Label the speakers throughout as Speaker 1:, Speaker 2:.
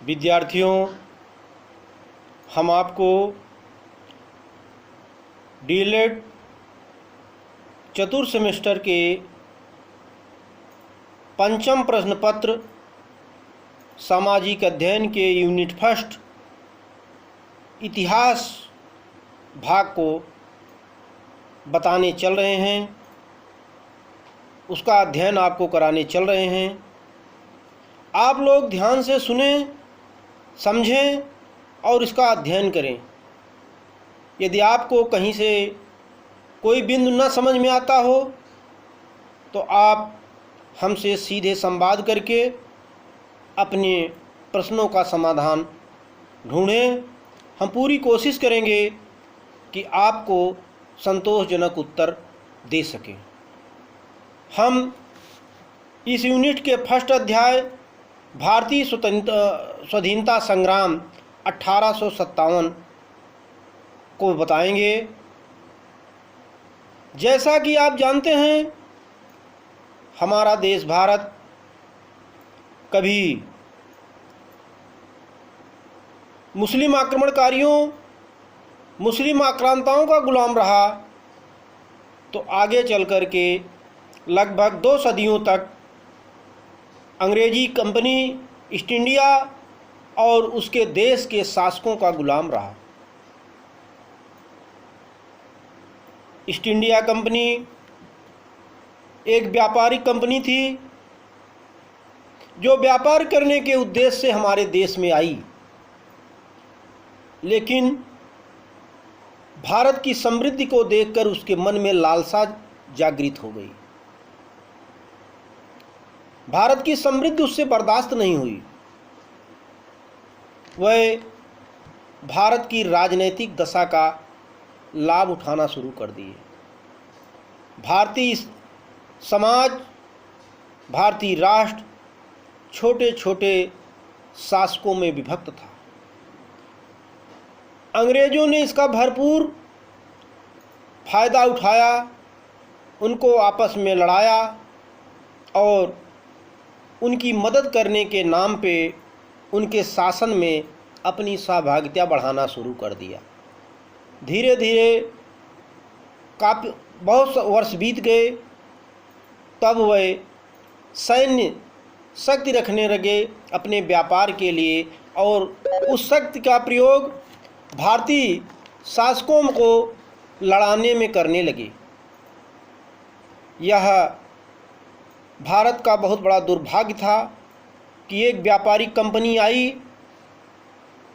Speaker 1: विद्यार्थियों, हम आपको डीएलएड चतुर्थ सेमेस्टर के पंचम प्रश्न पत्र सामाजिक अध्ययन के यूनिट फर्स्ट इतिहास भाग को बताने चल रहे हैं। उसका अध्ययन आपको कराने चल रहे हैं। आप लोग ध्यान से सुने, समझें और इसका अध्ययन करें। यदि आपको कहीं से कोई बिंदु न समझ में आता हो तो आप हमसे सीधे संवाद करके अपने प्रश्नों का समाधान ढूंढें। हम पूरी कोशिश करेंगे कि आपको संतोषजनक उत्तर दे सकें। हम इस यूनिट के फर्स्ट अध्याय भारतीय स्वाधीनता संग्राम 1857 को बताएंगे। जैसा कि आप जानते हैं, हमारा देश भारत कभी मुस्लिम आक्रमणकारियों, मुस्लिम आक्रांताओं का गुलाम रहा, तो आगे चल कर के लगभग 2 सदियों तक अंग्रेजी कंपनी ईस्ट इंडिया और उसके देश के शासकों का गुलाम रहा। ईस्ट इंडिया कंपनी एक व्यापारिक कंपनी थी जो व्यापार करने के उद्देश्य से हमारे देश में आई, लेकिन भारत की समृद्धि को देखकर उसके मन में लालसा जागृत हो गई। भारत की समृद्धि उससे बर्दाश्त नहीं हुई। वह भारत की राजनीतिक दशा का लाभ उठाना शुरू कर दिए। भारतीय समाज, भारतीय राष्ट्र छोटे छोटे शासकों में विभक्त था। अंग्रेजों ने इसका भरपूर फायदा उठाया, उनको आपस में लड़ाया और उनकी मदद करने के नाम पे उनके शासन में अपनी सहभागिता बढ़ाना शुरू कर दिया। धीरे धीरे काफ़ी बहुत वर्ष बीत गए, तब वह सैन्य शक्ति रखने लगे अपने व्यापार के लिए और उस शक्ति का प्रयोग भारतीय शासकों को लड़ाने में करने लगे। यह भारत का बहुत बड़ा दुर्भाग्य था कि एक व्यापारिक कंपनी आई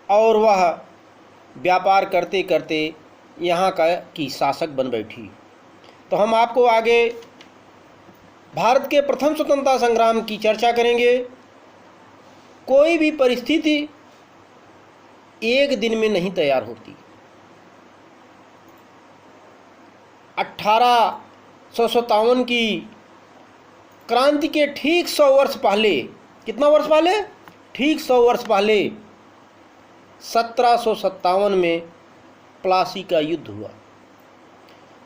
Speaker 1: और वह व्यापार करते करते यहाँ की शासक बन बैठी। तो हम आपको आगे भारत के प्रथम स्वतंत्रता संग्राम की चर्चा करेंगे। कोई भी परिस्थिति एक दिन में नहीं तैयार होती। 1857 की क्रांति के ठीक 100 वर्ष पहले, कितना वर्ष पहले? ठीक 100 वर्ष पहले 1757 में प्लासी का युद्ध हुआ।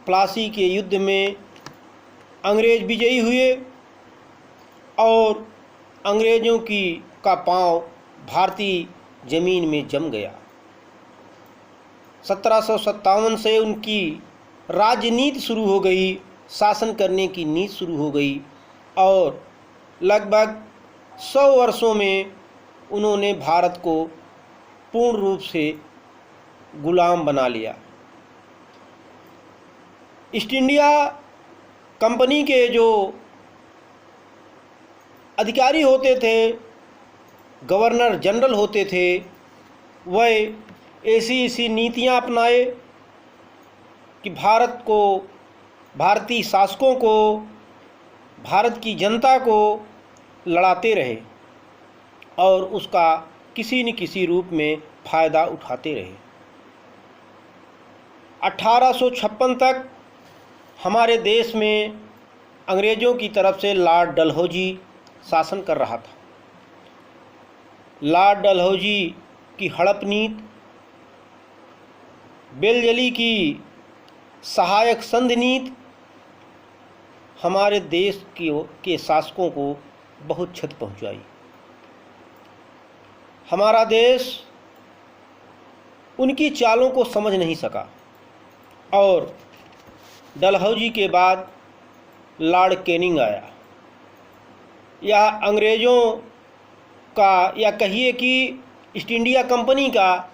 Speaker 1: प्लासी के युद्ध में अंग्रेज विजयी हुए और अंग्रेज़ों का पांव भारतीय ज़मीन में जम गया। 1757 से उनकी राजनीति शुरू हो गई, शासन करने की नीति शुरू हो गई और लगभग 100 वर्षों में उन्होंने भारत को पूर्ण रूप से गुलाम बना लिया। ईस्ट इंडिया कंपनी के जो अधिकारी होते थे, गवर्नर जनरल होते थे, वह ऐसी नीतियां अपनाए कि भारत को, भारतीय शासकों को, भारत की जनता को लड़ाते रहे और उसका किसी न किसी रूप में फ़ायदा उठाते रहे। 1856 तक हमारे देश में अंग्रेज़ों की तरफ से लॉर्ड डलहौजी शासन कर रहा था। लॉर्ड डलहौजी की हड़प नीति, बेलजली की सहायक संधि नीति हमारे देश के शासकों को बहुत क्षति पहुंचाई। हमारा देश उनकी चालों को समझ नहीं सका और डलहौजी के बाद लॉर्ड कैनिंग आया। यह अंग्रेज़ों का या कहिए कि ईस्ट इंडिया कंपनी का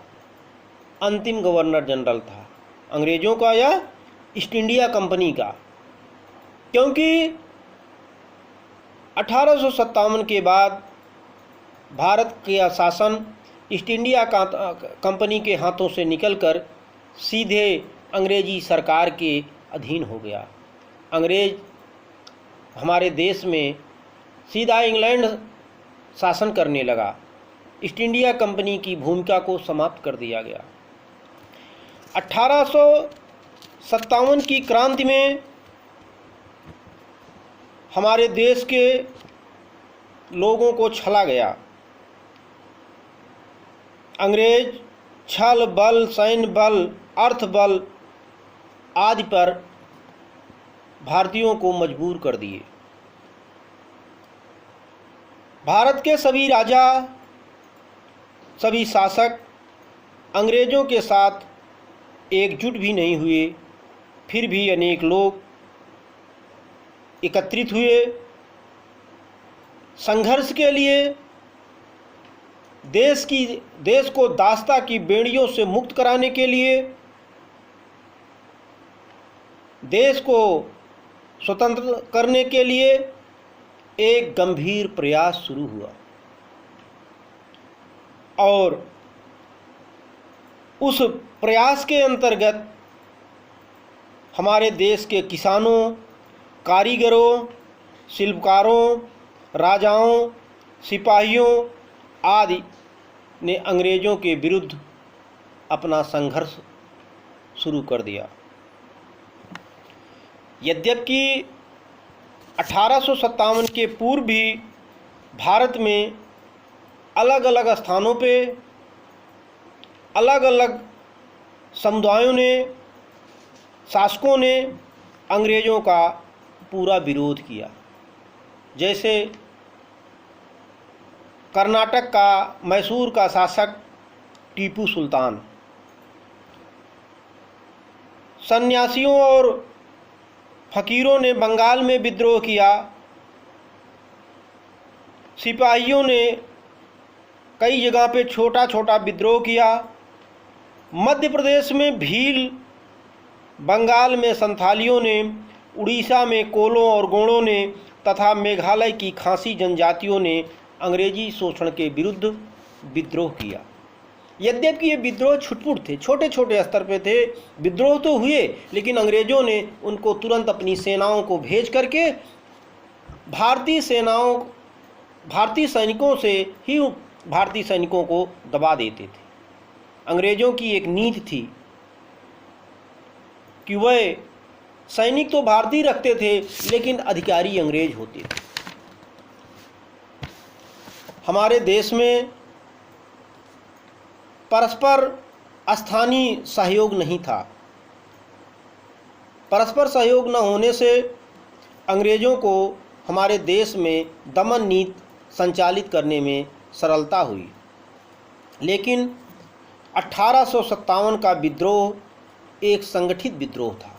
Speaker 1: अंतिम गवर्नर जनरल था, अंग्रेज़ों का या ईस्ट इंडिया कंपनी का, क्योंकि 1857 के बाद भारत का शासन ईस्ट इंडिया कंपनी के हाथों से निकलकर सीधे अंग्रेजी सरकार के अधीन हो गया। अंग्रेज हमारे देश में सीधा इंग्लैंड शासन करने लगा। ईस्ट इंडिया कंपनी की भूमिका को समाप्त कर दिया गया। 1857 की क्रांति में हमारे देश के लोगों को छला गया। अंग्रेज छल बल, सैन्य बल, अर्थ बल आदि पर भारतीयों को मजबूर कर दिए। भारत के सभी राजा, सभी शासक अंग्रेज़ों के साथ एकजुट भी नहीं हुए, फिर भी अनेक लोग एकत्रित हुए संघर्ष के लिए। देश को दास्ता की बेड़ियों से मुक्त कराने के लिए, देश को स्वतंत्र करने के लिए एक गंभीर प्रयास शुरू हुआ और उस प्रयास के अंतर्गत हमारे देश के किसानों, कारीगरों, शिल्पकारों, राजाओं, सिपाहियों आदि ने अंग्रेज़ों के विरुद्ध अपना संघर्ष शुरू कर दिया। यद्यपि 1857 के पूर्व भी भारत में अलग अलग स्थानों पे अलग अलग समुदायों ने, शासकों ने अंग्रेज़ों का पूरा विरोध किया। जैसे कर्नाटक का, मैसूर का शासक टीपू सुल्तान, सन्यासियों और फकीरों ने बंगाल में विद्रोह किया, सिपाहियों ने कई जगह पे छोटा छोटा विद्रोह किया। मध्य प्रदेश में भील, बंगाल में संथालियों ने, उड़ीसा में कोलों और गोंडों ने तथा मेघालय की खासी जनजातियों ने अंग्रेजी शोषण के विरुद्ध विद्रोह किया। यद्यपि ये विद्रोह छुटपुट थे, छोटे छोटे स्तर पे थे, विद्रोह तो हुए, लेकिन अंग्रेज़ों ने उनको तुरंत अपनी सेनाओं को भेज करके भारतीय सैनिकों को दबा देते थे। अंग्रेज़ों की एक नीति थी कि वह सैनिक तो भारतीय रखते थे लेकिन अधिकारी अंग्रेज होते थे। हमारे देश में परस्पर स्थानीय सहयोग नहीं था। परस्पर सहयोग न होने से अंग्रेज़ों को हमारे देश में दमन नीति संचालित करने में सरलता हुई। लेकिन 1857 का विद्रोह एक संगठित विद्रोह था।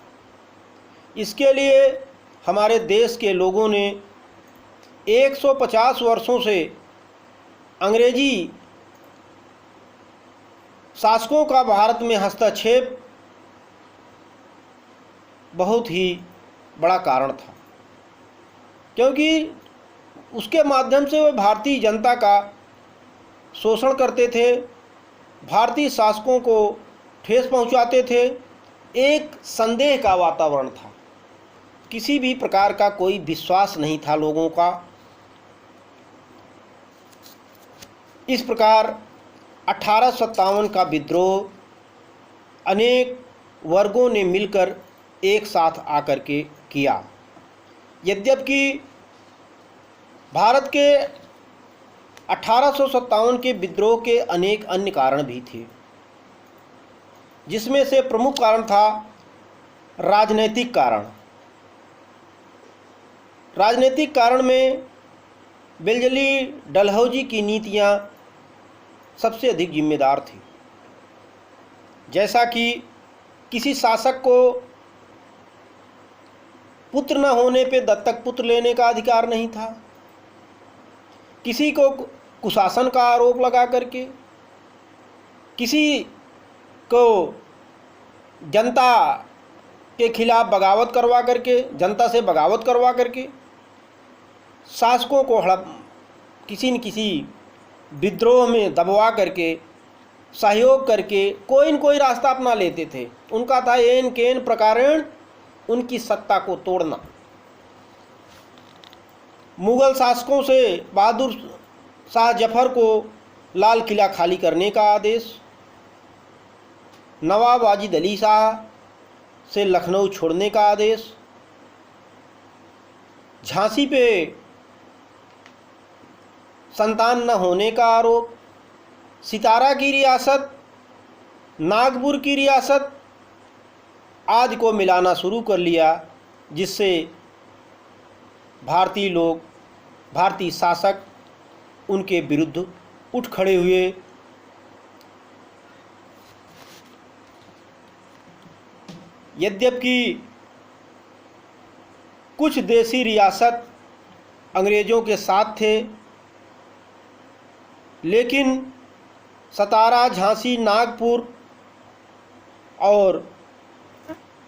Speaker 1: इसके लिए हमारे देश के लोगों ने 150 वर्षों से अंग्रेजी शासकों का भारत में हस्तक्षेप बहुत ही बड़ा कारण था, क्योंकि उसके माध्यम से वे भारतीय जनता का शोषण करते थे, भारतीय शासकों को ठेस पहुंचाते थे। एक संदेह का वातावरण था, किसी भी प्रकार का कोई विश्वास नहीं था लोगों का। इस प्रकार 1857 का विद्रोह अनेक वर्गों ने मिलकर एक साथ आकर के किया। यद्यपि भारत के 1857 के विद्रोह के अनेक अन्य कारण भी थे, जिसमें से प्रमुख कारण था राजनीतिक कारण। राजनीतिक कारण में वेलेस्ली डलहौजी की नीतियाँ सबसे अधिक जिम्मेदार थे। जैसा कि किसी शासक को पुत्र न होने पे दत्तक पुत्र लेने का अधिकार नहीं था, किसी को कुशासन का आरोप लगा करके, किसी को जनता के खिलाफ बगावत करवा करके, जनता से बगावत करवा करके शासकों को किसी न किसी विद्रोह में दबवा करके, सहयोग करके कोई न कोई रास्ता अपना लेते थे। उनका था एन केन प्रकारेण उनकी सत्ता को तोड़ना। मुग़ल शासकों से बहादुर शाह जफर को लाल किला खाली करने का आदेश, नवाब वाजिद अली शाह से लखनऊ छोड़ने का आदेश, झांसी पे संतान न होने का आरोप, सितारा की रियासत, नागपुर की रियासत आदि को मिलाना शुरू कर लिया, जिससे भारतीय लोग, भारतीय शासक उनके विरुद्ध उठ खड़े हुए। यद्यपि कुछ देसी रियासत अंग्रेज़ों के साथ थे, लेकिन सतारा, झांसी, नागपुर और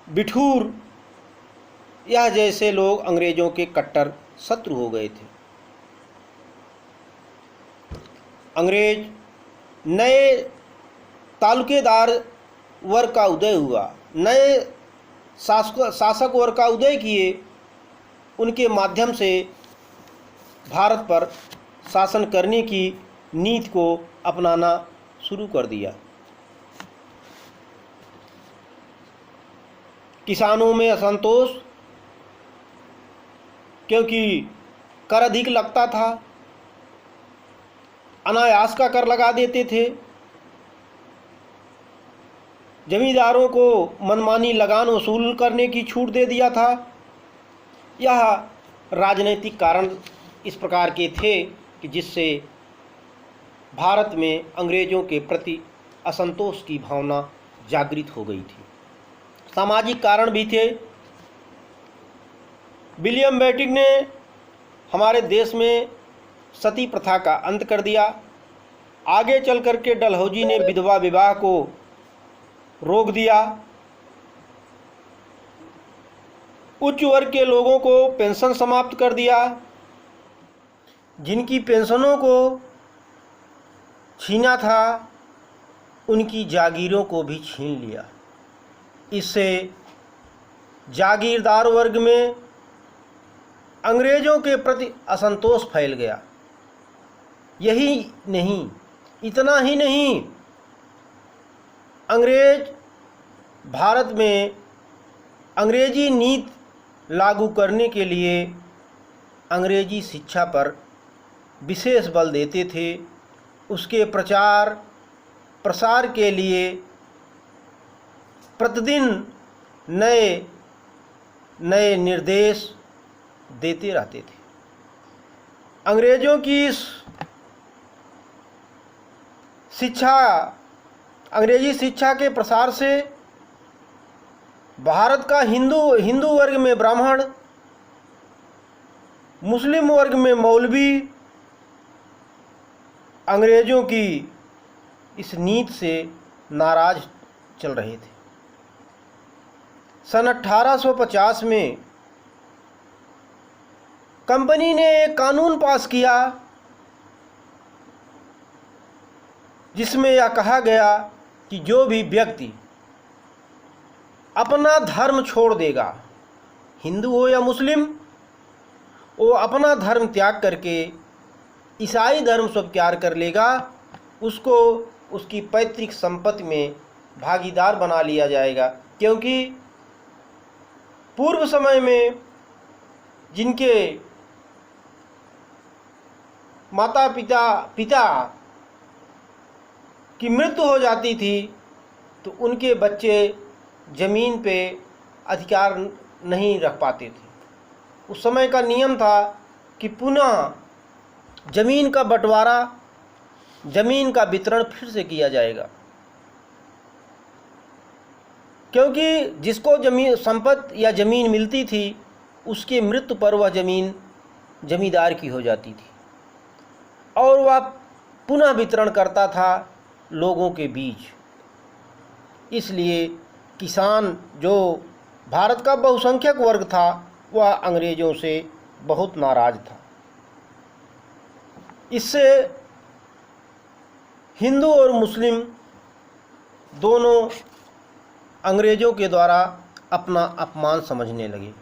Speaker 1: बिठूर यह जैसे लोग अंग्रेज़ों के कट्टर शत्रु हो गए थे। अंग्रेज नए तालुकेदार वर्ग का उदय हुआ, नए शासक वर्ग का उदय किए। उनके माध्यम से भारत पर शासन करने की नीति को अपनाना शुरू कर दिया। किसानों में असंतोष, क्योंकि कर अधिक लगता था, अनायास का कर लगा देते थे, जमींदारों को मनमानी लगान वसूल करने की छूट दे दिया था। यह राजनीतिक कारण इस प्रकार के थे कि जिससे भारत में अंग्रेज़ों के प्रति असंतोष की भावना जागृत हो गई थी। सामाजिक कारण भी थे। विलियम बेंटिक ने हमारे देश में सती प्रथा का अंत कर दिया। आगे चल कर के डलहौजी ने विधवा विवाह को रोक दिया। उच्च वर्ग के लोगों को पेंशन समाप्त कर दिया। जिनकी पेंशनों को छीना था उनकी जागीरों को भी छीन लिया। इससे जागीरदार वर्ग में अंग्रेज़ों के प्रति असंतोष फैल गया। यही नहीं, इतना ही नहीं, अंग्रेज भारत में अंग्रेजी नीति लागू करने के लिए अंग्रेजी शिक्षा पर विशेष बल देते थे। उसके प्रचार प्रसार के लिए प्रतिदिन नए नए निर्देश देते रहते थे। अंग्रेज़ों की इस शिक्षा, अंग्रेजी शिक्षा के प्रसार से भारत का हिंदू वर्ग में ब्राह्मण, मुस्लिम वर्ग में मौलवी अंग्रेज़ों की इस नीति से नाराज चल रहे थे। सन 1850 में कंपनी ने एक कानून पास किया जिसमें यह कहा गया कि जो भी व्यक्ति अपना धर्म छोड़ देगा, हिंदू हो या मुस्लिम, वो अपना धर्म त्याग करके ईसाई धर्म स्वीकार कर लेगा, उसको उसकी पैतृक संपत्ति में भागीदार बना लिया जाएगा। क्योंकि पूर्व समय में जिनके माता पिता की मृत्यु हो जाती थी तो उनके बच्चे ज़मीन पे अधिकार नहीं रख पाते थे। उस समय का नियम था कि पुनः ज़मीन का बंटवारा ज़मीन का वितरण फिर से किया जाएगा, क्योंकि जिसको जमीन संपत्ति या ज़मीन मिलती थी उसके मृत्यु पर वह ज़मीन जमींदार की हो जाती थी और वह पुनः वितरण करता था लोगों के बीच। इसलिए किसान, जो भारत का बहुसंख्यक वर्ग था, वह अंग्रेज़ों से बहुत नाराज़ था। इससे हिंदू और मुस्लिम दोनों अंग्रेज़ों के द्वारा अपना अपमान समझने लगे।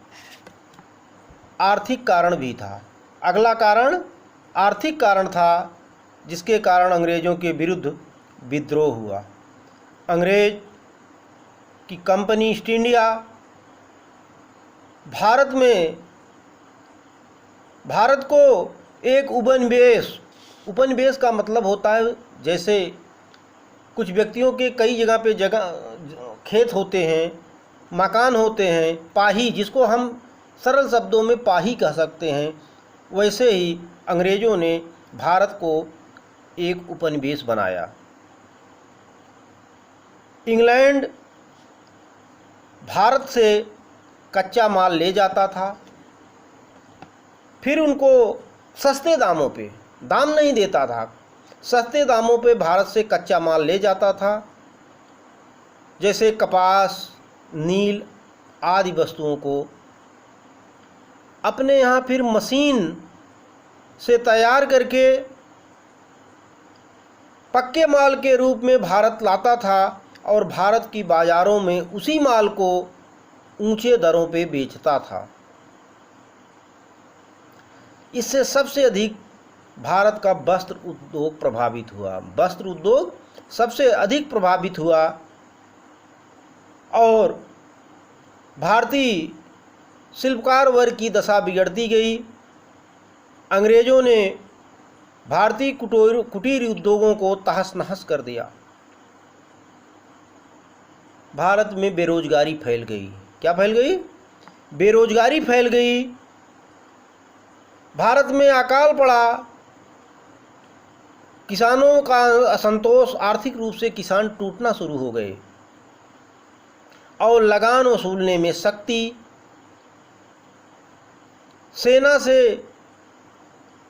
Speaker 1: आर्थिक कारण भी था। अगला कारण आर्थिक कारण था, जिसके कारण अंग्रेज़ों के विरुद्ध विद्रोह हुआ। अंग्रेज़ की कंपनी ईस्ट इंडिया भारत को एक उपनिवेश का मतलब होता है, जैसे कुछ व्यक्तियों के कई जगह खेत होते हैं, मकान होते हैं, पाही, जिसको हम सरल शब्दों में पाही कह सकते हैं, वैसे ही अंग्रेज़ों ने भारत को एक उपनिवेश बनाया। इंग्लैंड भारत से कच्चा माल ले जाता था, फिर उनको सस्ते दामों पे, दाम नहीं देता था, सस्ते दामों पे भारत से कच्चा माल ले जाता था, जैसे कपास, नील आदि वस्तुओं को अपने यहाँ फिर मशीन से तैयार करके पक्के माल के रूप में भारत लाता था और भारत की बाज़ारों में उसी माल को ऊंचे दरों पे बेचता था। इससे सबसे अधिक भारत का वस्त्र उद्योग प्रभावित हुआ। वस्त्र उद्योग सबसे अधिक प्रभावित हुआ और भारतीय शिल्पकार वर्ग की दशा बिगड़ती गई। अंग्रेज़ों ने भारतीय कुटीर उद्योगों को तहस नहस कर दिया। भारत में बेरोजगारी फैल गई। क्या फैल गई? बेरोजगारी फैल गई। भारत में अकाल पड़ा। किसानों का असंतोष, आर्थिक रूप से किसान टूटना शुरू हो गए और लगान वसूलने में सख्ती। सेना से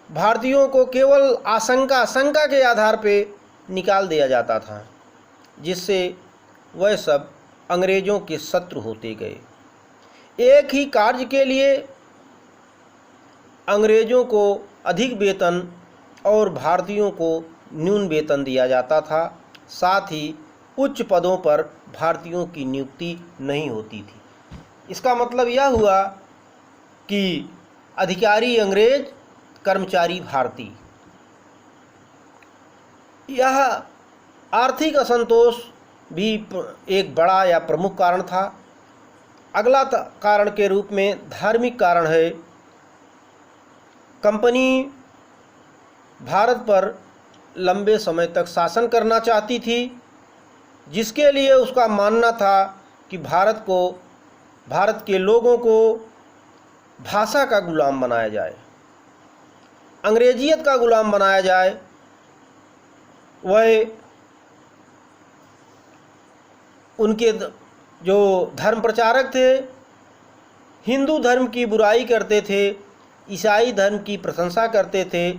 Speaker 1: भारतीयों को केवल शंका के आधार पे निकाल दिया जाता था, जिससे वह सब अंग्रेज़ों के शत्रु होते गए। एक ही कार्य के लिए अंग्रेज़ों को अधिक वेतन और भारतीयों को न्यून वेतन दिया जाता था। साथ ही उच्च पदों पर भारतीयों की नियुक्ति नहीं होती थी। इसका मतलब यह हुआ कि अधिकारी अंग्रेज, कर्मचारी भारतीय। यह आर्थिक असंतोष भी एक बड़ा या प्रमुख कारण था। अगला कारण के रूप में धार्मिक कारण है। कंपनी भारत पर लंबे समय तक शासन करना चाहती थी, जिसके लिए उसका मानना था कि भारत के लोगों को भाषा का गुलाम बनाया जाए, अंग्रेजियत का गुलाम बनाया जाए। वह उनके जो धर्म प्रचारक थे, हिंदू धर्म की बुराई करते थे, ईसाई धर्म की प्रशंसा करते थे।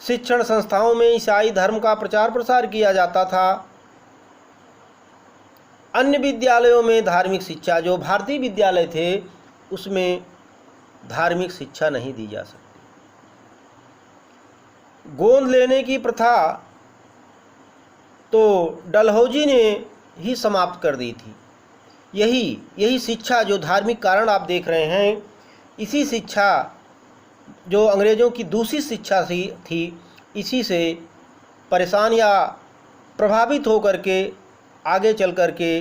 Speaker 1: शिक्षण संस्थाओं में ईसाई धर्म का प्रचार प्रसार किया जाता था। अन्य विद्यालयों में धार्मिक शिक्षा, जो भारतीय विद्यालय थे, उसमें धार्मिक शिक्षा नहीं दी जा सकती। गोंद लेने की प्रथा तो डलहौजी ने ही समाप्त कर दी थी। यही शिक्षा, जो धार्मिक कारण आप देख रहे हैं, इसी शिक्षा जो अंग्रेज़ों की दूसरी शिक्षा थी, इसी से परेशान या प्रभावित होकर के आगे चल कर के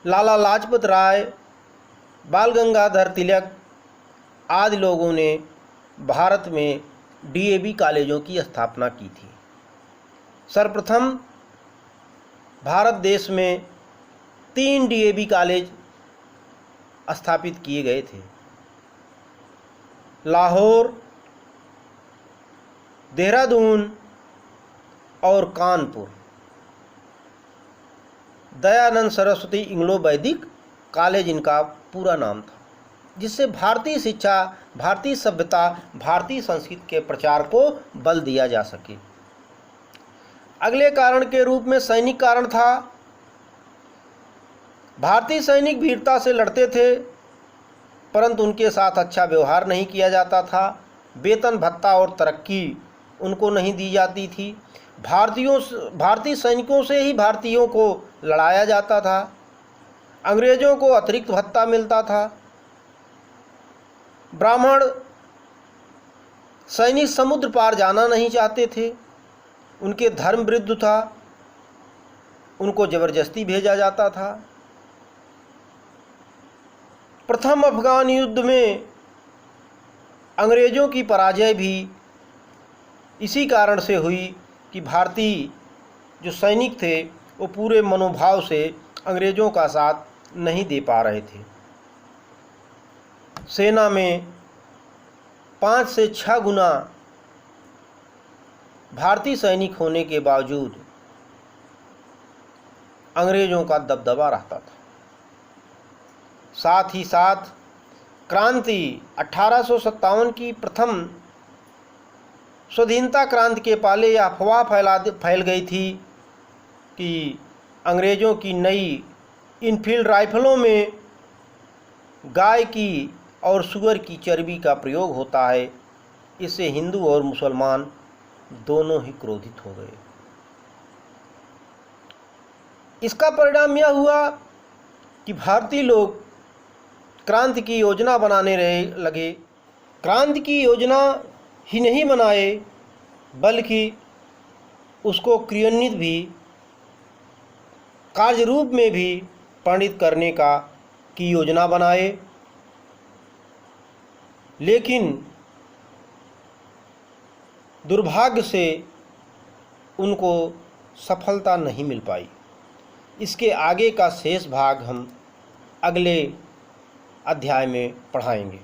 Speaker 1: लाला लाजपत राय, बाल गंगाधर तिलक आदि लोगों ने भारत में डीएवी कॉलेजों की स्थापना की थी। सर्वप्रथम भारत देश में 3 डीएवी कॉलेज स्थापित किए गए थे। लाहौर, देहरादून और कानपुर दयानंद सरस्वती इंग्लो वैदिक कॉलेज इनका पूरा नाम था, जिससे भारतीय शिक्षा, भारतीय सभ्यता, भारतीय संस्कृति के प्रचार को बल दिया जा सके। अगले कारण के रूप में सैनिक कारण था। भारतीय सैनिक वीरता से लड़ते थे, परंतु उनके साथ अच्छा व्यवहार नहीं किया जाता था। वेतन भत्ता और तरक्की उनको नहीं दी जाती थी। भारतीय सैनिकों से ही भारतीयों को लड़ाया जाता था। अंग्रेजों को अतिरिक्त भत्ता मिलता था। ब्राह्मण सैनिक समुद्र पार जाना नहीं चाहते थे, उनके धर्म विरुद्ध था, उनको जबरदस्ती भेजा जाता था। प्रथम अफगान युद्ध में अंग्रेज़ों की पराजय भी इसी कारण से हुई कि भारतीय जो सैनिक थे वो पूरे मनोभाव से अंग्रेज़ों का साथ नहीं दे पा रहे थे। सेना में 5 से 6 गुना भारतीय सैनिक होने के बावजूद अंग्रेज़ों का दबदबा रहता था। साथ ही साथ क्रांति 1857 की प्रथम स्वाधीनता क्रांति के पहले यह अफवाह फैल गई थी कि अंग्रेज़ों की नई इनफील्ड राइफलों में गाय की और सुअर की चर्बी का प्रयोग होता है। इससे हिंदू और मुसलमान दोनों ही क्रोधित हो गए। इसका परिणाम यह हुआ कि भारतीय लोग क्रांति की योजना बनाने लगे। क्रांति की योजना ही नहीं बनाए, बल्कि उसको क्रियान्वित भी, कार्य रूप में भी परिणित करने की योजना बनाए, लेकिन दुर्भाग्य से उनको सफलता नहीं मिल पाई। इसके आगे का शेष भाग हम अगले अध्याय में पढ़ाएंगे।